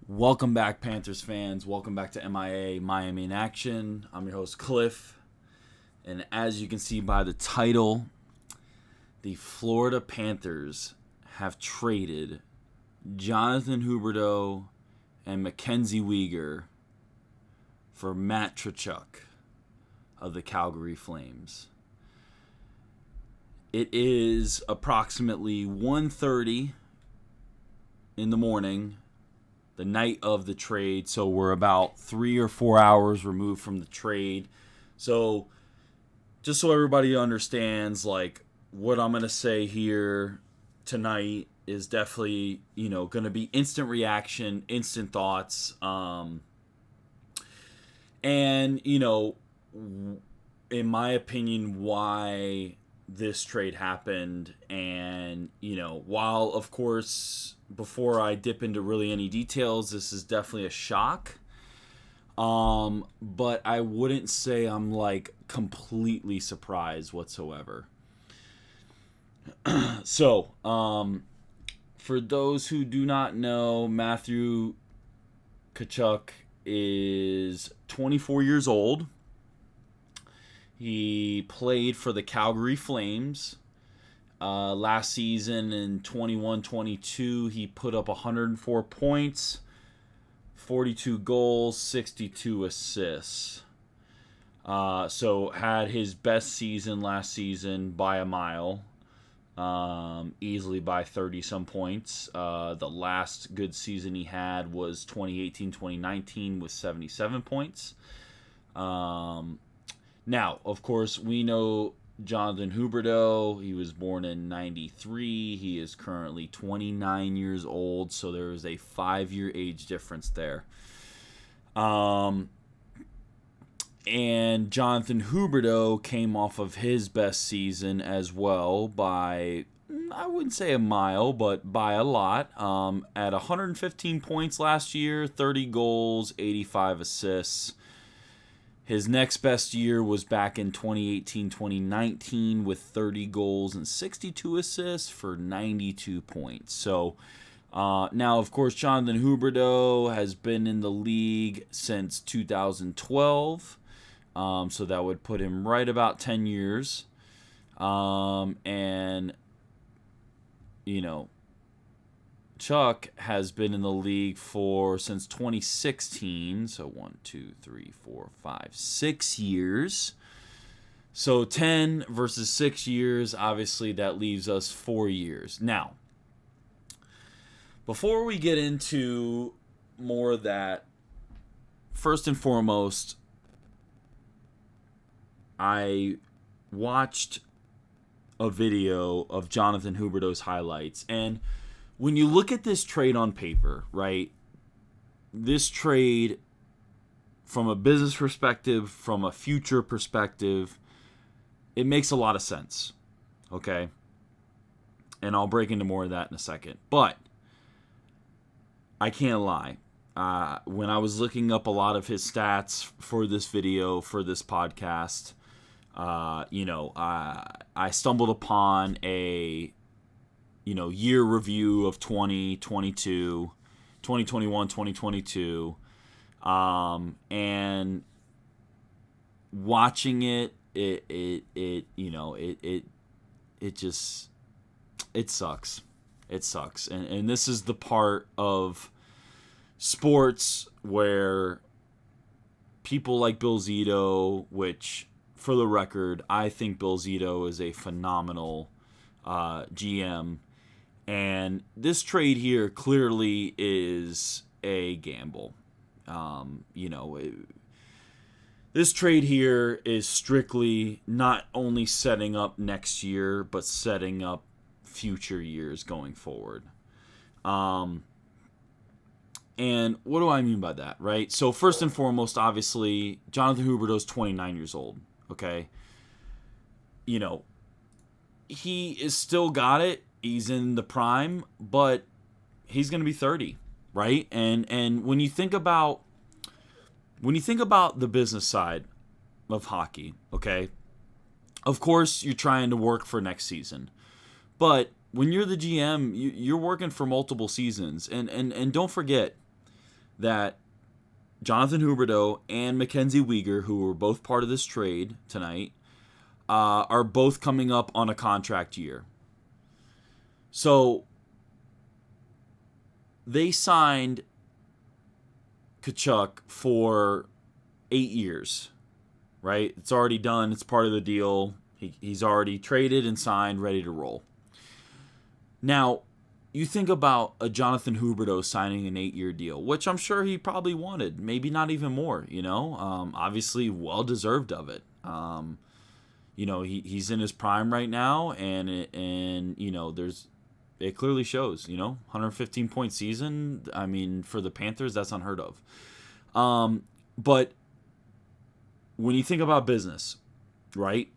Welcome back, Panthers fans. Welcome back to MIA, Miami in Action. I'm your host, Cliff. And as you can see by the title, the Florida Panthers have traded Jonathan Huberdeau and Mackenzie Weegar for Matt Tkachuk of the Calgary Flames. It is approximately 1:30 in the morning, the night of the trade, so we're about 3 or 4 hours removed from the trade. So just so everybody understands, like, what I'm going to say here tonight is definitely, going to be instant reaction, instant thoughts. And, in my opinion, why this trade happened. And, while, of course, before I dip into really any details, this is definitely a shock. But I wouldn't say I'm, completely surprised whatsoever. So, for those who do not know, Matthew Tkachuk is 24 years old. He played for the Calgary Flames. Last season in 21-22, he put up 104 points, 42 goals, 62 assists. So had his best season last season by a mile, easily by 30-some points. The last good season he had was 2018-2019 with 77 points. Now, of course, we know Jonathan Huberdeau. He was born in 93. He is currently 29 years old, so there is a 5-year age difference there. And Jonathan Huberdeau came off of his best season as well by, I wouldn't say a mile, but by a lot. At 115 points last year, 30 goals, 85 assists. His next best year was back in 2018-2019 with 30 goals and 62 assists for 92 points. So now, of course, Jonathan Huberdeau has been in the league since 2012. So that would put him right about 10 years. Chuck has been in the league since 2016, so 6 years. So 10 versus 6 years, obviously that leaves us 4 years. Now, before we get into more of that, first and foremost, I watched a video of Jonathan Huberdeau's highlights, and when you look at this trade on paper, right, this trade from a business perspective, from a future perspective, it makes a lot of sense, okay? And I'll break into more of that in a second. But I can't lie. When I was looking up a lot of his stats for this video, for this podcast, I stumbled upon a year review of 2021, 2022, and watching it sucks. It sucks. And this is the part of sports where people like Bill Zito, which, for the record, I think Bill Zito is a phenomenal GM. And this trade here clearly is a gamble. This trade here is strictly not only setting up next year, but setting up future years going forward. And what do I mean by that, right? So first and foremost, obviously, Jonathan Huberdeau's 29 years old, okay? He is still got it. He's in the prime, but he's going to be 30, right? And when you think about the business side of hockey, okay, of course you're trying to work for next season, but when you're the GM, you're working for multiple seasons, and don't forget, that Jonathan Huberdeau and Mackenzie Weegar, who were both part of this trade tonight, are both coming up on a contract year. So they signed Tkachuk for 8 years, right? It's already done. It's part of the deal. He's already traded and signed, ready to roll. Now, you think about a Jonathan Huberdeau signing an 8-year deal, which I'm sure he probably wanted, maybe not even more, obviously well-deserved of it. He's in his prime right now, and it clearly shows, 115-point season. I mean, for the Panthers, that's unheard of. But when you think about business, right,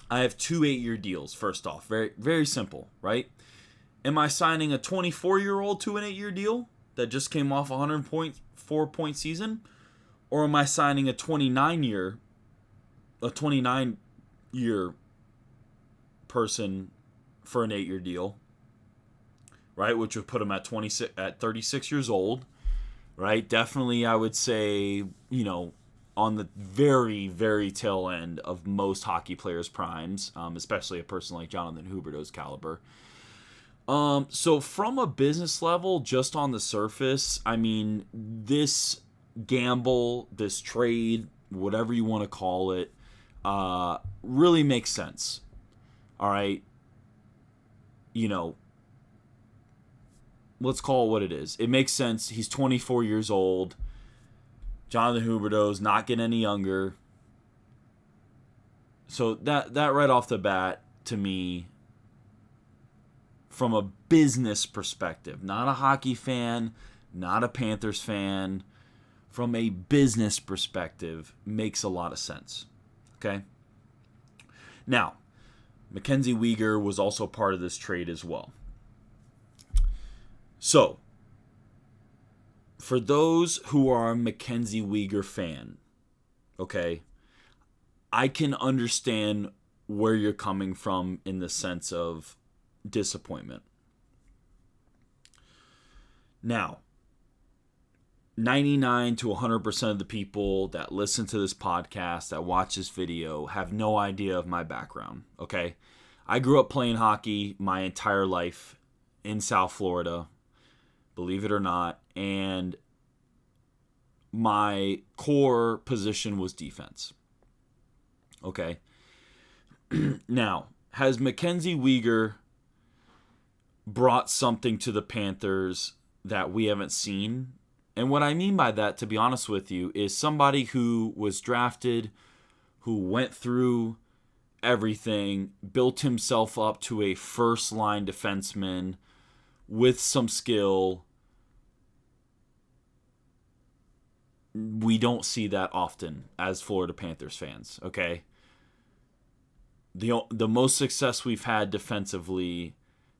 I have 2 8-year deals, first off. Very, very simple, right? Am I signing a 24-year-old to an 8-year deal that just came off a 104-point season? Or am I signing a 29-year person for an 8-year deal, right? Which would put him at 36 years old, right? Definitely, I would say, on the very, very tail end of most hockey players' primes, especially a person like Jonathan Huberdeau's caliber. So from a business level, just on the surface, I mean, this gamble, this trade, whatever you want to call it, really makes sense. All right. Let's call it what it is. It makes sense. He's 24 years old. Jonathan Huberdeau's not getting any younger. So that right off the bat, to me, from a business perspective, not a hockey fan, not a Panthers fan, from a business perspective, makes a lot of sense. Okay? Now, Mackenzie Weegar was also part of this trade as well. So, for those who are a Mackenzie Weegar fan, okay, I can understand where you're coming from in the sense of disappointment. Now, 99 to 100% of the people that listen to this podcast, that watch this video, have no idea of my background, okay? I grew up playing hockey my entire life in South Florida, believe it or not, and my core position was defense, okay? Now, has Mackenzie Weegar brought something to the Panthers that we haven't seen? And what I mean by that, to be honest with you, is somebody who was drafted, who went through everything, built himself up to a first-line defenseman with some skill. We don't see that often as Florida Panthers fans, okay? The most success we've had defensively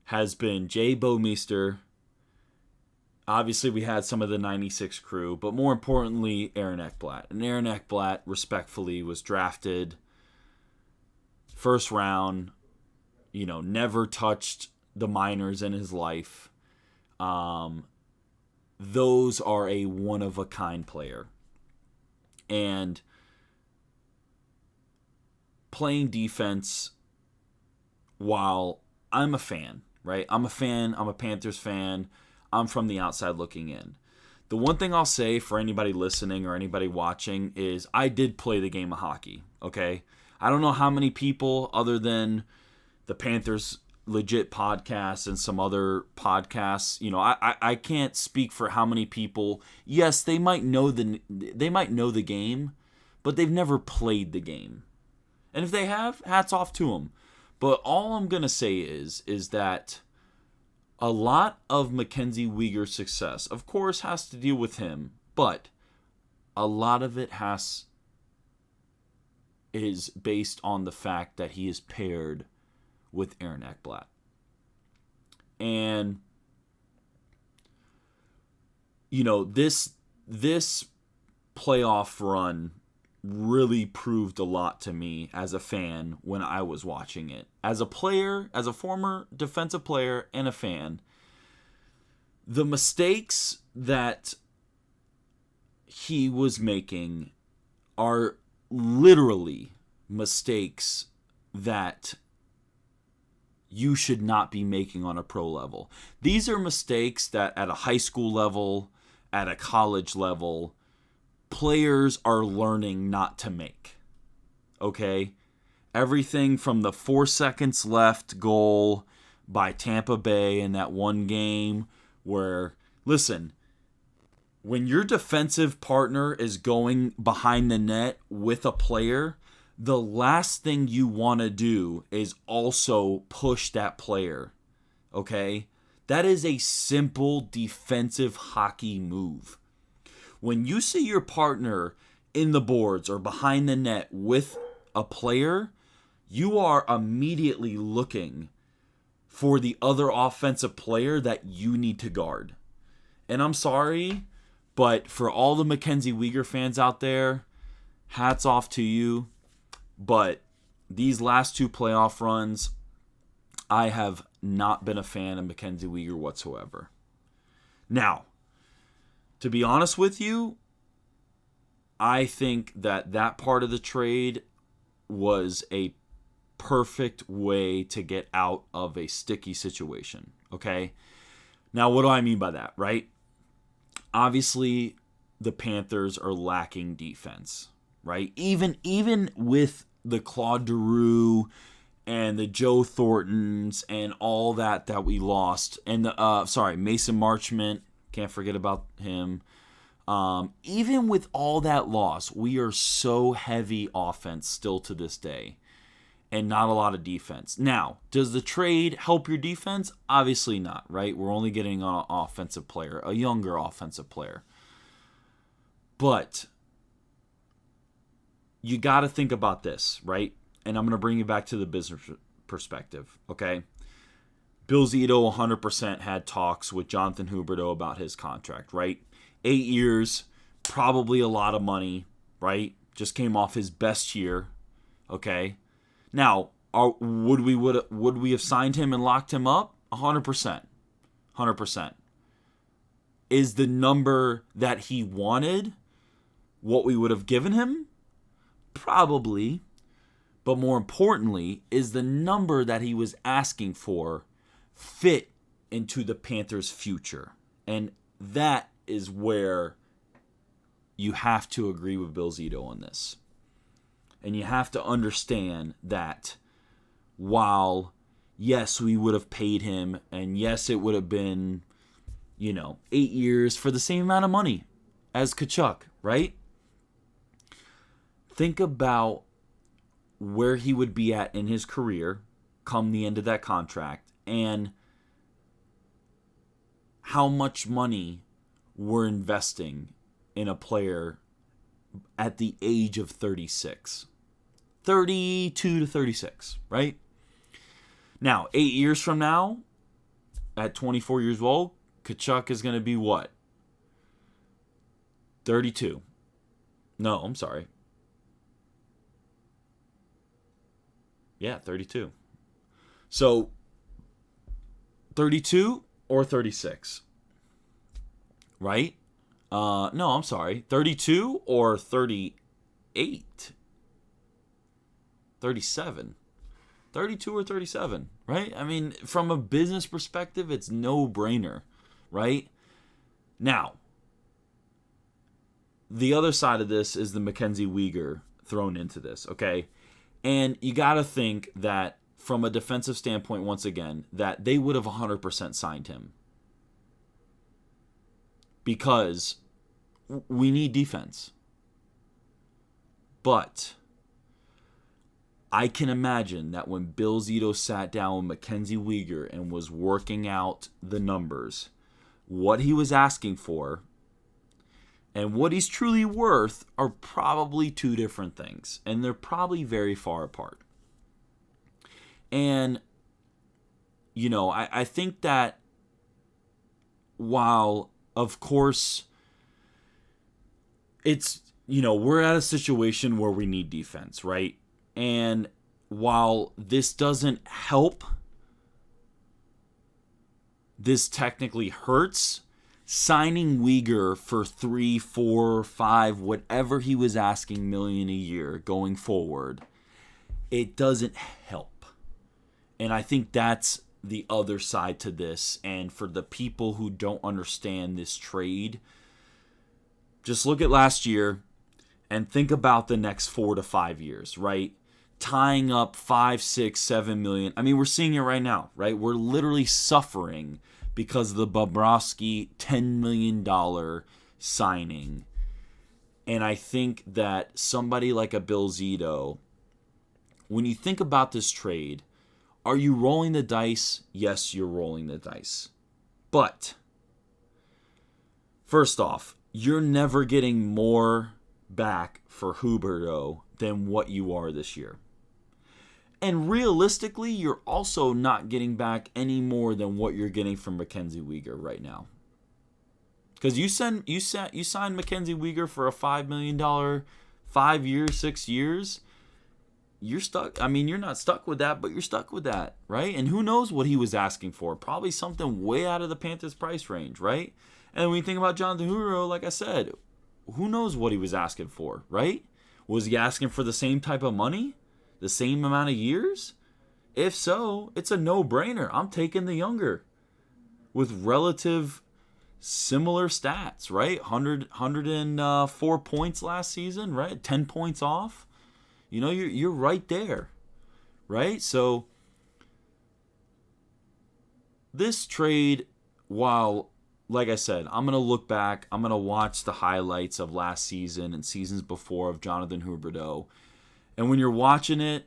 has been Jay Bouwmeester. Obviously, we had some of the 96 crew, but more importantly, Aaron Ekblad. And Aaron Ekblad, respectfully, was drafted first round, never touched the minors in his life. Those are a one-of-a-kind player. And playing defense, while I'm a fan, right? I'm a fan. I'm a Panthers fan. I'm from the outside looking in. The one thing I'll say for anybody listening or anybody watching is I did play the game of hockey, okay? I don't know how many people other than the Panthers Legit podcast and some other podcasts, I can't speak for how many people. Yes, they might know the game, but they've never played the game. And if they have, hats off to them. But all I'm going to say is that a lot of Mackenzie Weegar's success, of course, has to deal with him, but a lot of it is based on the fact that he is paired with Aaron Ekblad. And, this playoff run really proved a lot to me as a fan when I was watching it. As a player, as a former defensive player and a fan, the mistakes that he was making are literally mistakes that you should not be making on a pro level. These are mistakes that at a high school level, at a college level, players are learning not to make. Okay? Everything from the 4 seconds left goal by Tampa Bay in that one game where, listen, when your defensive partner is going behind the net with a player, the last thing you want to do is also push that player. Okay? That is a simple defensive hockey move. When you see your partner in the boards or behind the net with a player, you are immediately looking for the other offensive player that you need to guard. And I'm sorry, but for all the Mackenzie Weegar fans out there, hats off to you. But these last 2 playoff runs, I have not been a fan of Mackenzie Weegar whatsoever. Now, to be honest with you, I think that part of the trade was a perfect way to get out of a sticky situation, okay? Now, what do I mean by that, right? Obviously, the Panthers are lacking defense, right? Even with the Claude Giroux and the Joe Thorntons and all that we lost, and the Mason Marchment, can't forget about him. Even with all that loss, we are so heavy offense still to this day, and not a lot of defense. Now, does the trade help your defense? Obviously not, right? We're only getting an offensive player, a younger offensive player. But you got to think about this, right? And I'm going to bring you back to the business perspective, okay? Bill Zito 100% had talks with Jonathan Huberdeau about his contract, right? 8 years, probably a lot of money, right? Just came off his best year, okay? Now, would we have signed him and locked him up? 100%. 100%. Is the number that he wanted what we would have given him? Probably. But more importantly, is the number that he was asking for fit into the Panthers' future? And that is where you have to agree with Bill Zito on this. And you have to understand that while, yes, we would have paid him, and yes, it would have been, 8 years for the same amount of money as Tkachuk, right? Think about where he would be at in his career come the end of that contract, and how much money we're investing in a player at the age of 36. 32 to 36, right? Now, 8 years from now, at 24 years old, Tkachuk is going to be what? 32. No, I'm sorry. Yeah, 32. So, 32 or 36? Right? No, I'm sorry. 32 or 38? 37. 32 or 37, right? I mean, from a business perspective, it's no-brainer, right? Now, the other side of this is the Mackenzie Weegar thrown into this, okay? And you got to think that from a defensive standpoint, once again, that they would have 100% signed him. Because we need defense. But I can imagine that when Bill Zito sat down with Mackenzie Weegar and was working out the numbers, what he was asking for and what he's truly worth are probably two different things. And they're probably very far apart. And, I think that while, of course, it's, we're at a situation where we need defense, right? And while this doesn't help, this technically hurts. signing Weegar for 3, 4, 5, whatever he was asking million a year going forward, it doesn't help. And I think that's the other side to this. And for the people who don't understand this trade, just look at last year and think about the next 4 to 5 years, right? Tying up 5, 6, 7 million. I mean, we're seeing it right now, right? We're literally suffering because of the Bobrovsky $10 million signing. And I think that somebody like a Bill Zito, when you think about this trade, are you rolling the dice? Yes, you're rolling the dice. But, first off, you're never getting more back for Huberdeau than what you are this year. And realistically, you're also not getting back any more than what you're getting from Mackenzie Weegar right now. Because you signed Mackenzie Weegar for a $5 million, 5 years, 6 years. You're stuck. I mean, you're not stuck with that, but you're stuck with that, right? And who knows what he was asking for? Probably something way out of the Panthers' price range, right? And when you think about Jonathan Huberdeau, like I said, who knows what he was asking for, right? Was he asking for the same type of money? The same amount of years? If so, it's a no-brainer. I'm taking the younger with relative similar stats, right? 104 points last season, right? 10 points off. You know, you're right there, right? So this trade, while, like I said, I'm going to look back, I'm going to watch the highlights of last season and seasons before of Jonathan Huberdeau. And when you're watching it,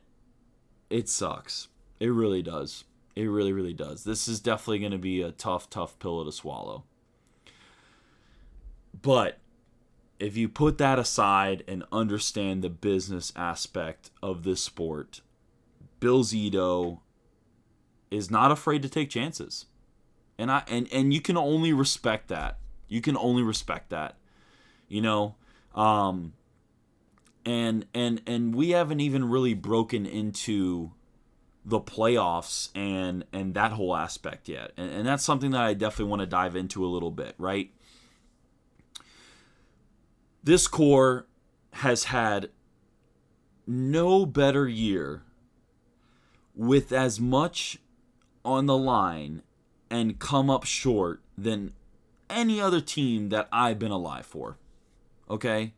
it sucks. It really does. It really, really does. This is definitely going to be a tough, tough pill to swallow. But if you put that aside and understand the business aspect of this sport, Bill Zito is not afraid to take chances. And you can only respect that. You can only respect that. You know, and we haven't even really broken into the playoffs and that whole aspect yet. And that's something that I definitely want to dive into a little bit, right? This core has had no better year with as much on the line and come up short than any other team that I've been alive for. Okay?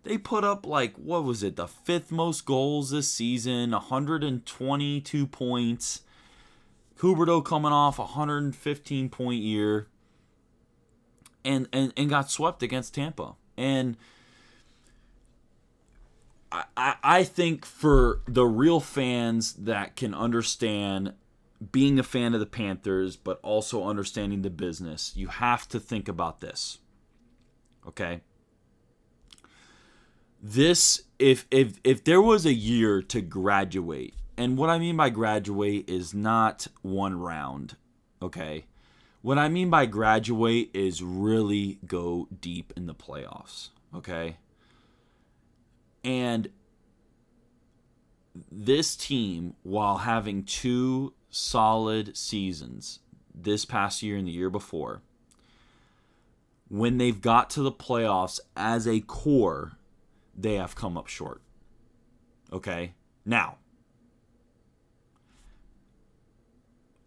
They put up, like, what was it, the 5th most goals this season, 122 points. Huberdeau coming off a 115-point year and got swept against Tampa. And I think for the real fans that can understand being a fan of the Panthers, but also understanding the business, you have to think about this. Okay? This, if there was a year to graduate, and what I mean by graduate is not one round, okay? What I mean by graduate is really go deep in the playoffs, okay? And this team, while having 2 solid seasons this past year and the year before, when they've got to the playoffs as a core, they have come up short. Okay? Now,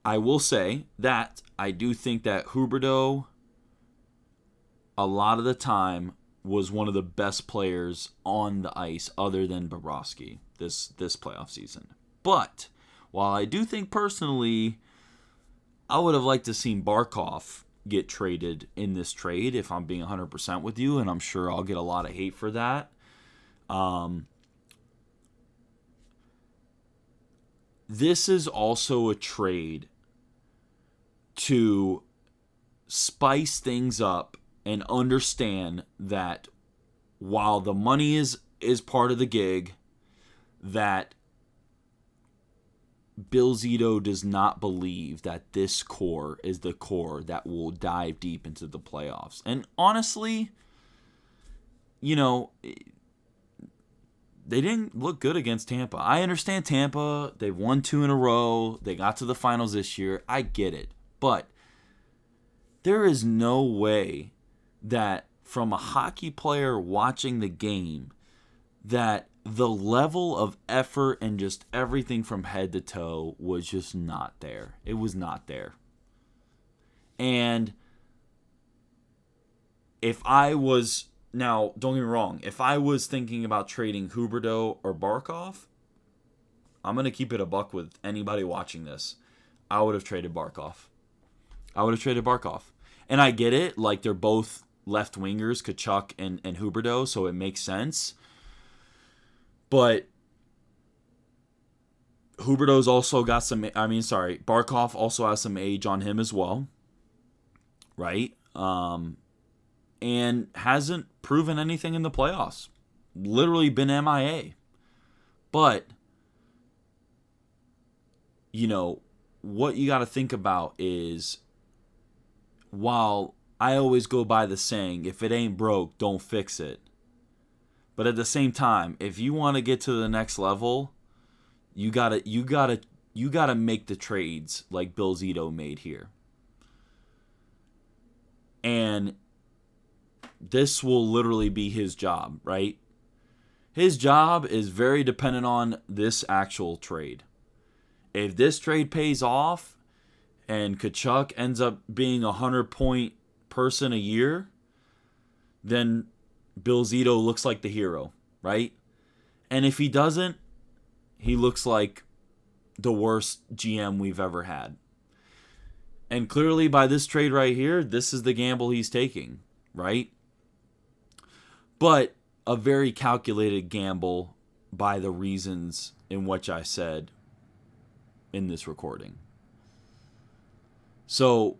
I will say that I do think that Huberdeau, a lot of the time, was one of the best players on the ice other than Bobrovsky this playoff season. But, while I do think personally, I would have liked to have seen Barkov get traded in this trade, if I'm being 100% with you, and I'm sure I'll get a lot of hate for that. This is also a trade to spice things up and understand that while the money is part of the gig, that Bill Zito does not believe that this core is the core that will dive deep into the playoffs. And honestly, you know, they didn't look good against Tampa. I understand Tampa. They've won 2 in a row. They got to the finals this year. I get it. But There is no way that from a hockey player watching the game that the level of effort and just everything from head to toe was just not there. It was not there. And if I was, now don't get me wrong, if I was thinking about trading Huberdeau or Barkov, I'm going to keep it a buck with anybody watching this. I would have traded Barkov. And I get it, like they're both left wingers, Tkachuk and Huberdeau, so it makes sense. But Huberdeau's also got Barkov also has some age on him as well, right? And hasn't proven anything in the playoffs. Literally been MIA. But, what you got to think about is, while I always go by the saying, if it ain't broke, don't fix it. But at the same time, if you want to get to the next level, you gotta make the trades like Bill Zito made here. And this will literally be his job, right? His job is very dependent on this actual trade. If this trade pays off and Tkachuk ends up being a 100-point person a year, then Bill Zito looks like the hero, right? And if he doesn't, he looks like the worst GM we've ever had. And clearly by this trade right here, this is the gamble he's taking, right? But a very calculated gamble by the reasons in which I said in this recording. So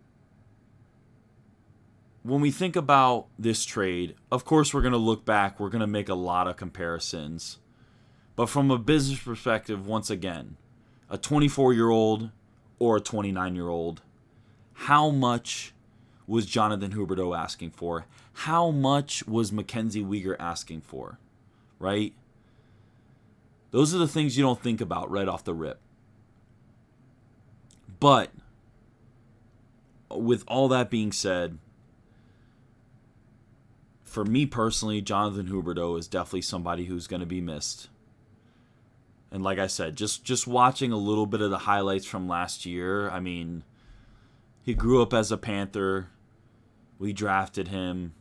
when we think about this trade, of course we're going to look back. We're going to make a lot of comparisons. But from a business perspective, once again, a 24-year-old or a 29-year-old, how much was Jonathan Huberdeau asking for? How much was Mackenzie Weegar asking for? Right? Those are the things you don't think about right off the rip. But with all that being said, for me personally, Jonathan Huberdeau is definitely somebody who's going to be missed. And like I said, just watching a little bit of the highlights from last year, I mean, he grew up as a Panther. We drafted him.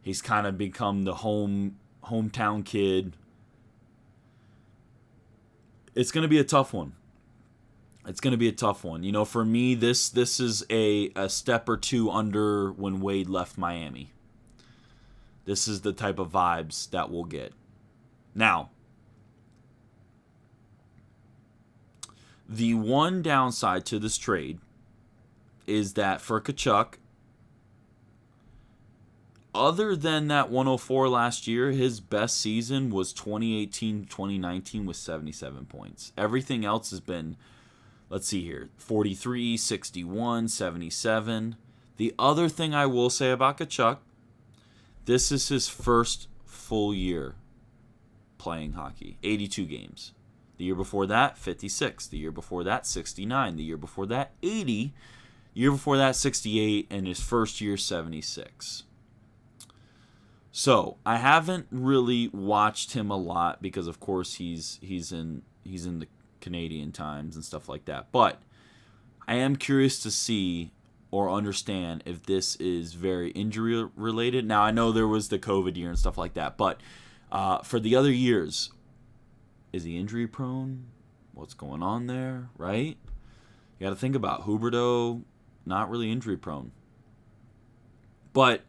He's kind of become the hometown kid. It's going to be a tough one. For me, this is a step or two under when Wade left Miami. This is the type of vibes that we'll get. Now, the one downside to this trade is that for Tkachuk, other than that 104 last year, his best season was 2018-2019 with 77 points. Everything else has been, let's see here, 43, 61, 77. The other thing I will say about Tkachuk, this is his first full year playing hockey, 82 games. The year before that, 56. The year before that, 69. The year before that, 80. The year before that, 68. And his first year, 76. So I haven't really watched him a lot because, of course, he's in the Canadian times and stuff like that. But I am curious to see or understand if this is very injury related. Now I know there was the COVID year and stuff like that, but for the other years, is he injury prone? What's going on there, right? You got to think about Huberdeau, not really injury prone. But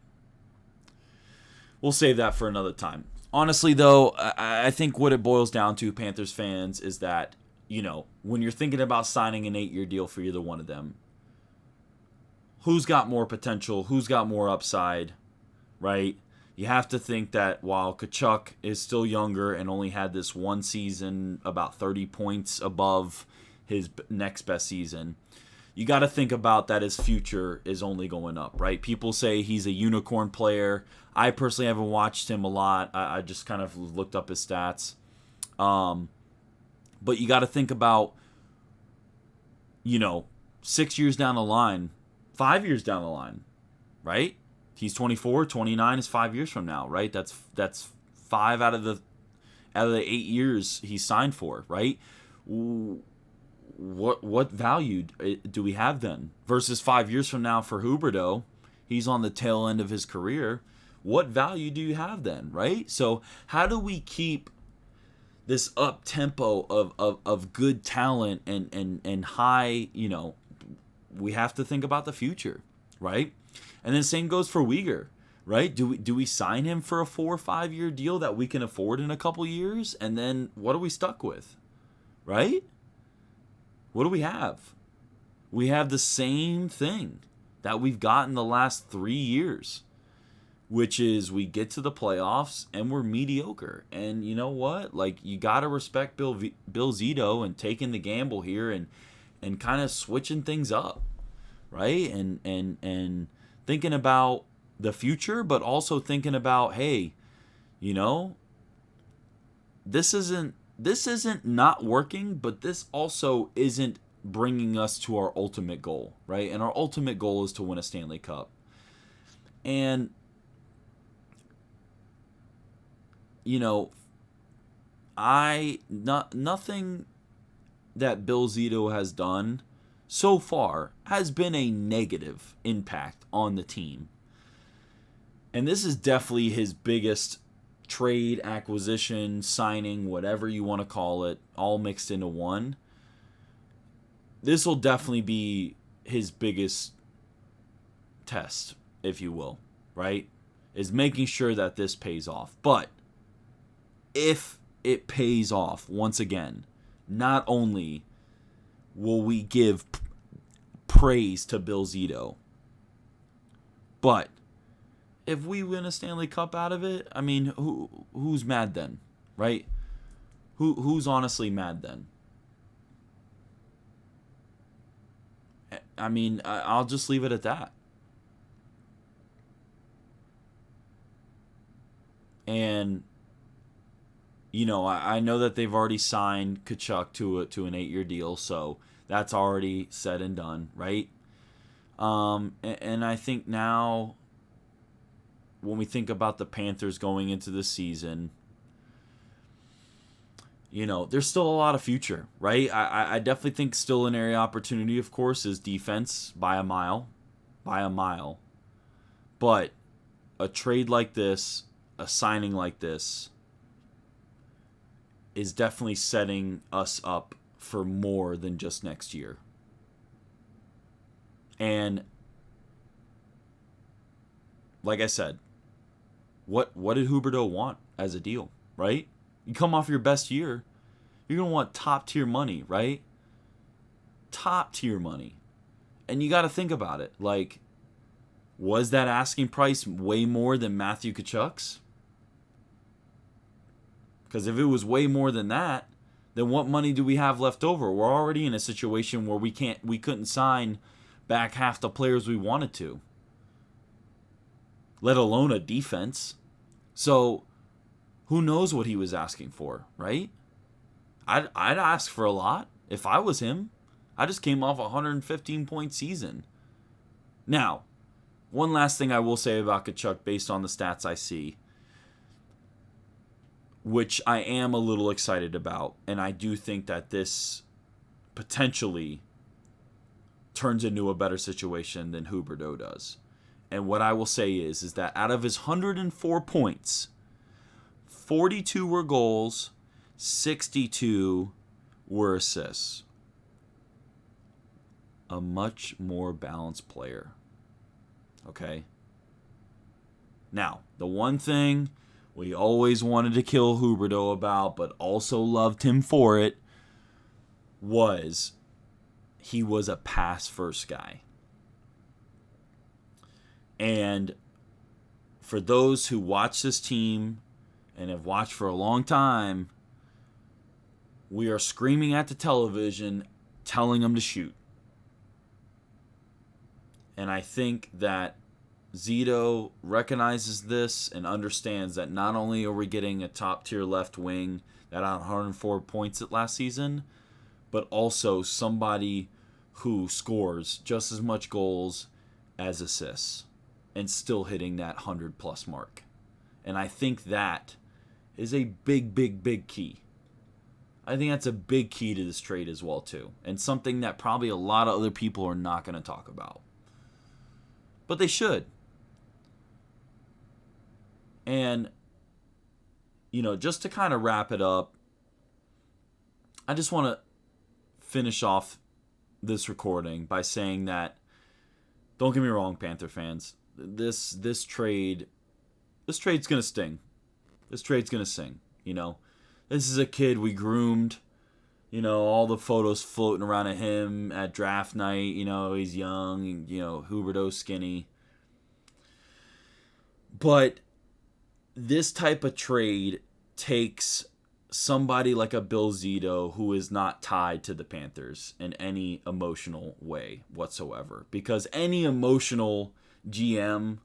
we'll save that for another time. Honestly, though, I think what it boils down to, Panthers fans, is that, when you're thinking about signing an 8-year deal for either one of them, who's got more potential, who's got more upside, right? You have to think that while Tkachuk is still younger and only had this one season about 30 points above his next best season, you got to think about that his future is only going up, right? People say he's a unicorn player. I personally haven't watched him a lot. I just kind of looked up his stats. But you got to think about, 6 years down the line, 5 years down the line, right? He's 24, 29 is 5 years from now, right? That's 5 out of the 8 years he signed for, right? What value do we have then? Versus 5 years from now for Huberdeau, he's on the tail end of his career. What value do you have then, right? So how do we keep this up tempo of good talent and high, we have to think about the future, right? And then same goes for Weegar, right? Do we sign him for a 4 or 5 year deal that we can afford in a couple years? And then what are we stuck with, right? What do we have? We have the same thing that we've gotten the last 3 years, which is we get to the playoffs and we're mediocre. And you know what? Like, you got to respect Bill Zito and taking the gamble here and kind of switching things up, right? And thinking about the future, but also thinking about, hey, this isn't not working, but this also isn't bringing us to our ultimate goal, right? And our ultimate goal is to win a Stanley Cup. And nothing that Bill Zito has done so far has been a negative impact on the team. And this is definitely his biggest trade, acquisition, signing, whatever you want to call it, all mixed into one. This will definitely be his biggest test, if you will, right? Is making sure that this pays off. But if it pays off, once again, not only will we give praise to Bill Zito, but if we win a Stanley Cup out of it, I mean, who's mad then, right? Who's honestly mad then? I mean, I'll just leave it at that. And I know that they've already signed Tkachuk to an 8-year deal, so that's already said and done, right? And I think now, when we think about the Panthers going into the season, there's still a lot of future, right? I definitely think still an area opportunity, of course, is defense by a mile. But a trade like this, a signing like this, is definitely setting us up for more than just next year. And like I said, what did Huberdeau want as a deal, right? You come off your best year, you're going to want top-tier money, right? Top-tier money. And you got to think about it. Like, was that asking price way more than Matthew Tkachuk's? Because if it was way more than that, then what money do we have left over? We're already in a situation where we couldn't sign back half the players we wanted to, let alone a defense. So who knows what he was asking for, right? I'd ask for a lot if I was him. I just came off a 115-point season. Now, one last thing I will say about Tkachuk based on the stats I see, which I am a little excited about, and I do think that this potentially turns into a better situation than Huberdeau does. And what I will say is that out of his 104 points, 42 were goals, 62 were assists. A much more balanced player. Okay? Now, the one thing we always wanted to kill Huberdeau about, but also loved him for it, was he was a pass-first guy. And for those who watch this team and have watched for a long time, we are screaming at the television, telling them to shoot. And I think that Zito recognizes this and understands that not only are we getting a top-tier left wing that had 104 points last season, but also somebody who scores just as much goals as assists and still hitting that 100-plus mark. And I think that is a big, big, big key. I think that's a big key to this trade as well, too. And something that probably a lot of other people are not going to talk about. But they should. And, just to kind of wrap it up, I just want to finish off this recording by saying that, don't get me wrong, Panther fans, this trade's going to sting. This trade's going to sting, This is a kid we groomed, all the photos floating around of him at draft night, he's young, Huberdeau skinny. But this type of trade takes somebody like a Bill Zito who is not tied to the Panthers in any emotional way whatsoever. Because any emotional GM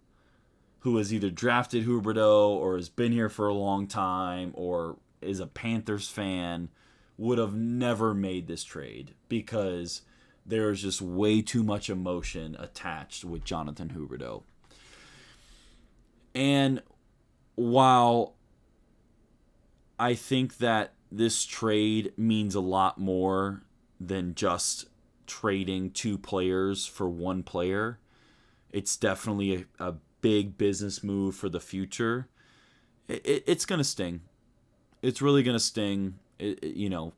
who has either drafted Huberdeau or has been here for a long time or is a Panthers fan would have never made this trade because there's just way too much emotion attached with Jonathan Huberdeau. And while I think that this trade means a lot more than just trading two players for one player, it's definitely a big business move for the future. It's going to sting. It's really going to sting. You're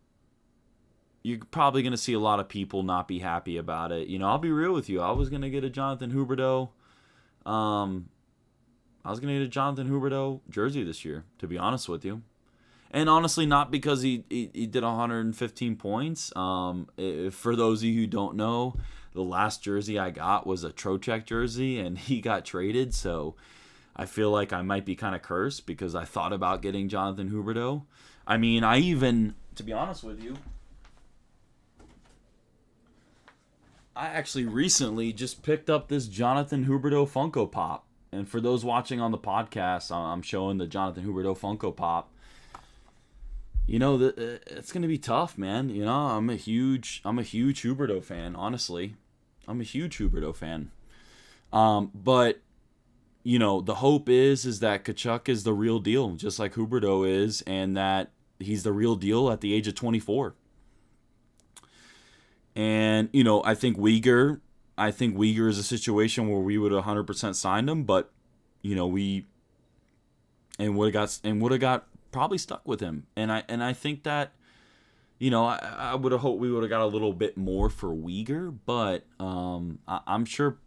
probably going to see a lot of people not be happy about it. I'll be real with you. I was going to get a Jonathan Huberdeau. I was going to get a Jonathan Huberdeau jersey this year, to be honest with you. And honestly, not because he did 115 points. For those of you who don't know, the last jersey I got was a Tkachuk jersey, and he got traded. So I feel like I might be kind of cursed because I thought about getting Jonathan Huberdeau. I mean, to be honest with you, I actually recently just picked up this Jonathan Huberdeau Funko Pop. And for those watching on the podcast, I'm showing the Jonathan Huberdeau Funko Pop. It's going to be tough, man. I'm a huge Huberdeau fan, honestly. I'm a huge Huberdeau fan. But, the hope is that Tkachuk is the real deal, just like Huberdeau is, and that he's the real deal at the age of 24. And, I think Weegar is a situation where we would have 100% signed him, but, would have got probably stuck with him. And I think that, I would have hoped we would have got a little bit more for Weegar, but I'm sure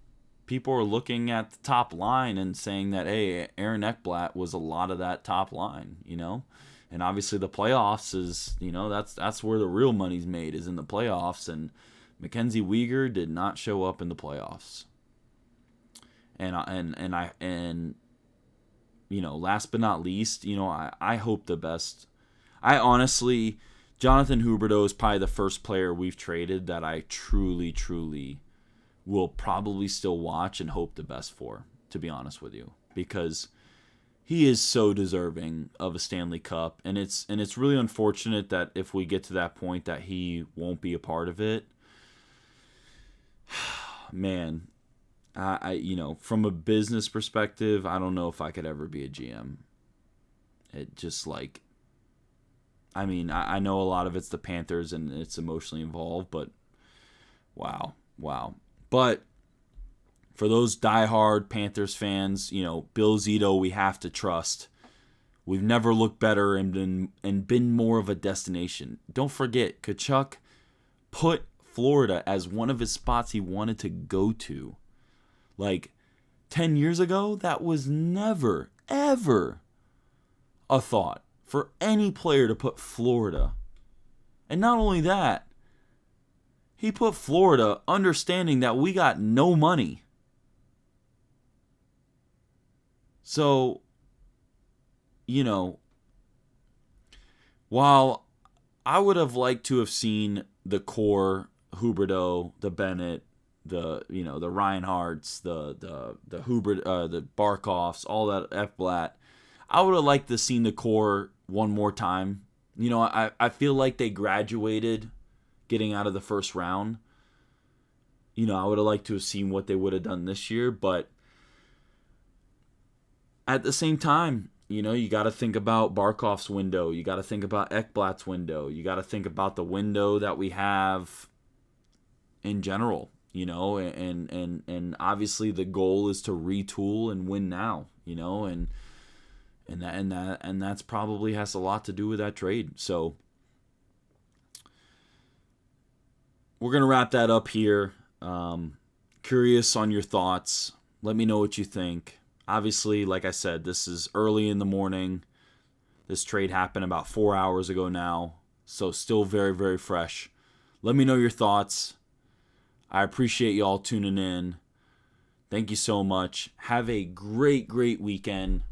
people are looking at the top line and saying that, hey, Aaron Ekblad was a lot of that top line, and obviously the playoffs is, that's where the real money's made, is in the playoffs, and Mackenzie Weegar did not show up in the playoffs. And last but not least, I hope the best. I honestly, Jonathan Huberdeau is probably the first player we've traded that I truly, truly will probably still watch and hope the best for, to be honest with you, because he is so deserving of a Stanley Cup, and it's really unfortunate that if we get to that point that he won't be a part of it. Man, from a business perspective, I don't know if I could ever be a GM. It just I know a lot of it's the Panthers and it's emotionally involved, but wow. But for those diehard Panthers fans, Bill Zito, we have to trust. We've never looked better and been more of a destination. Don't forget, Tkachuk put Florida as one of his spots he wanted to go to. 10 years ago, that was never, ever a thought for any player to put Florida. And not only that, he put Florida understanding that we got no money. So, while I would have liked to have seen the core, Huberdeau, the Bennett, the Reinhardts, the Huber, the Barkoffs, all that Ekblad, I would have liked to seen the core one more time. I feel like they graduated getting out of the first round. I would have liked to have seen what they would have done this year, but at the same time, you got to think about Barkov's window. You got to think about Ekblat's window. You got to think about the window that we have in general, and obviously the goal is to retool and win now, and that's probably has a lot to do with that trade. So we're gonna wrap that up here. Curious on your thoughts. Let me know what you think. Obviously, like I said, this is early in the morning. This trade happened about 4 hours ago now, so still very, very fresh. Let me know your thoughts. I appreciate y'all tuning in. Thank you so much. Have a great, great weekend,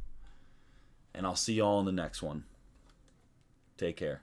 and I'll see y'all in the next one. Take care.